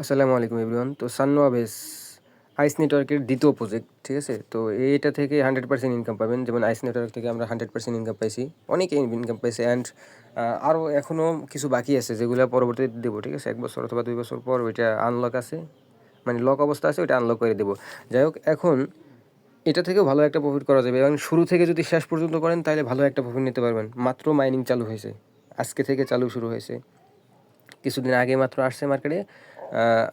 আসসালামু আলাইকুম এভরিওয়ান। তো সানওয়াবেস আইস নেটওয়ার্কের দ্বিতীয় প্রজেক্ট, ঠিক আছে? তো এইটা থেকে 100% ইনকাম পাবেন। যেমন আইস নেটওয়ার্ক থেকে আমরা 100% ইনকাম পাইছি, অনেকেই ইনকাম পাইছে। অ্যান্ড আরও এখনও কিছু বাকি আছে যেগুলো পরবর্তীতে দেবো, ঠিক আছে? 1 বছর অথবা 2 বছর পর ওইটা আনলক আছে, মানে লক অবস্থা আছে, ওইটা আনলক করে দেবো। যাই হোক, এখন এটা থেকেও ভালো একটা প্রফিট করা যাবে এবং শুরু থেকে যদি শেষ পর্যন্ত করেন তাহলে ভালো একটা প্রফিট নিতে পারবেন। মাত্র মাইনিং চালু হয়েছে, আজকে থেকে চালু শুরু হয়েছে, কিছুদিন আগে মাত্র আসছে মার্কেটে,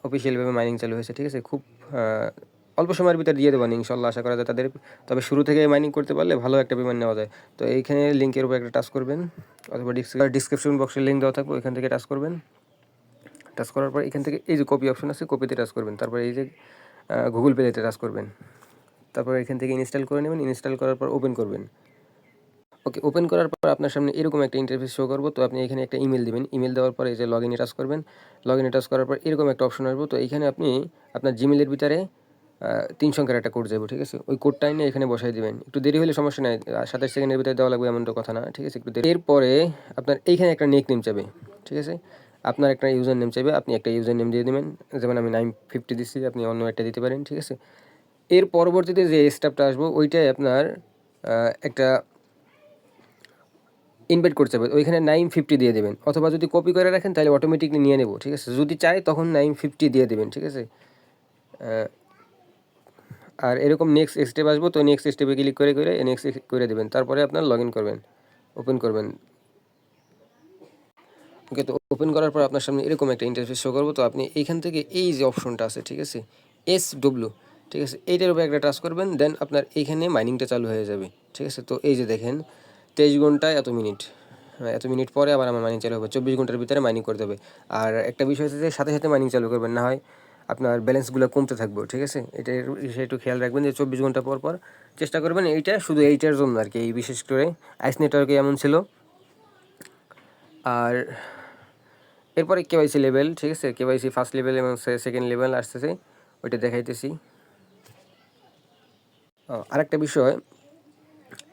অফিসিয়ালভাবে মাইনিং চালু হয়েছে, ঠিক আছে? খুব অল্প সময়ের ভিতরে দিয়ে দেবেন ইনশাল্লাহ, আশা করা যায় তাদের। তবে শুরু থেকে মাইনিং করতে পারলে ভালো একটা পেমেন্ট নেওয়া যায়। তো এইখানে লিঙ্কের উপর একটা টাচ করবেন, অথবা ডিসক্রিপশন বক্সে লিঙ্ক দেওয়া থাকবে, ওইখান থেকে টাচ করবেন। টাচ করার পর এখান থেকে এই যে কপি অপশন আছে, কপিতে টাচ করবেন। তারপরে এই যে গুগল পেতে টাচ করবেন। তারপর এখান থেকে ইনস্টল করে নেবেন। ইনস্টল করার পর ওপেন করবেন। ওকে, ওপেন করার পর আপনার সামনে এরকম একটা ইন্টারফেস শো করবো। তো আপনি এখানে একটা ইমেল দিবেন। ইমেল দেওয়ার পরে এই যে লগ ইনে টাচ করবেন। লগ ইনে টাচ করার পর এরকম একটা অপশন আসবো। তো এইখানে আপনি আপনার জিমেলের ভিতরে 3 সংখ্যার একটা কোড যাবো, ঠিক আছে? ওই কোডটা এনে এখানে বসাই দিবেন। একটু দেরি হলে সমস্যা নাই, 27 সেকেন্ডের ভিতরে দেওয়া লাগবে এমন তো কথা না, ঠিক আছে? একটু দেরি। এরপরে আপনার এইখানে একটা নেক নেম চাইবে, ঠিক আছে? আপনার একটা ইউজার নেম চাইবে, আপনি একটা ইউজার নেম দিয়ে দেবেন। যেমন আমি 950 দিচ্ছি, আপনি অন্য একটা দিতে পারেন, ঠিক আছে? এর পরবর্তীতে যে স্টেপটা আসবো ওইটাই আপনার একটা ইনভাইট করতে হবে, ওইখানে 950 দিয়ে দেবেন। অথবা যদি কপি করে রাখেন তাহলে অটোমেটিকলি নিয়ে নেব, ঠিক আছে? যদি চাই তখন 950 দিয়ে দেবেন, ঠিক আছে? আর এরকম নেক্সট স্টেপ আসবো, তো নেক্সট স্টেপে ক্লিক করে নেক্সট করে দেবেন। তারপরে আপনার লগ ইন করবেন, ওপেন করবেন। ওকে, তো ওপেন করার পর আপনার সামনে এরকম একটা ইন্টারফেস শো করবো। তো আপনি এইখান থেকে এই যে অপশনটা আছে, ঠিক আছে, SW, ঠিক আছে, এইটার উপরে একটা টাচ করবেন। দেন আপনার এইখানে মাইনিংটা চালু হয়ে যাবে, ঠিক আছে? তো এই যে দেখেন 23 ঘন্টায় এত মিনিট, এত মিনিট পরে আবার আমার মাইনিং চালু হবে। 24 ঘন্টার ভিতরে মাইনিং করতে হবে। আর একটা বিষয় হচ্ছে যে সাথে সাথে মাইনিং চালু করবেন, না হয় আপনার ব্যালেন্সগুলো কমতে থাকবে, ঠিক আছে? এটা একটু খেয়াল রাখবেন যে 24 ঘন্টা পর পর চেষ্টা করবেন। এইটা শুধু এইটার জন্য আর কি, এই বিশেষ করে আইস নেটওয়ার্কে এমন ছিল। আর এরপরে কেওয়াইসি লেভেল, ঠিক আছে? কেওয়াইসি ফার্স্ট লেভেল এবং সেকেন্ড লেভেল আসতেছে, ওইটা দেখাইতেছি। আরেকটা বিষয়,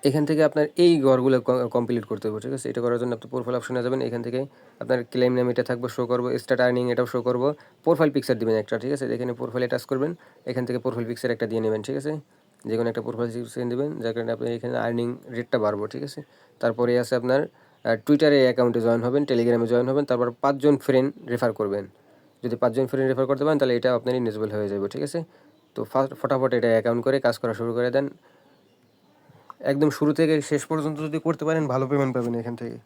এখান থেকে আপনার এই ঘরগুলো কমপ্লিট করতে হবে, ঠিক আছে? এটা করার জন্য আপনি প্রোফাইল অপশনে যাবেন। এখান থেকে আপনার ক্লেম নেম এটা থাকবে, শো করবো। স্টার্ট আর্নিং এটাও শো করবো। প্রোফাইল পিকচার দেবেন একটা, ঠিক আছে? এখানে প্রোফাইলে টাচ করবেন, এখান থেকে প্রোফাইল পিকচার একটা দিয়ে নেবেন, ঠিক আছে? যে কোনো একটা প্রোফাইল পিকচার দেবেন, যার কারণে আপনি এখানে আর্নিং রেটটা বাড়বো, ঠিক আছে? তারপরে আছে আপনার টুইটারে অ্যাকাউন্টে জয়েন হবেন, টেলিগ্রামে জয়েন হবেন। তারপর 5 জন ফ্রেন্ড রেফার করবেন। যদি 5 জন ফ্রেন্ড রেফার করতে পারেন তাহলে এটা আপনার ইনেজেবল হয়ে যাবে, ঠিক আছে? তো ফটাফট এটা অ্যাকাউন্ট করে কাজ করা শুরু করে দেন। একদম শুরু থেকে শেষ পর্যন্ত যদি করতে পারেন ভালো পেমেন্ট পাবেন এখান থেকে।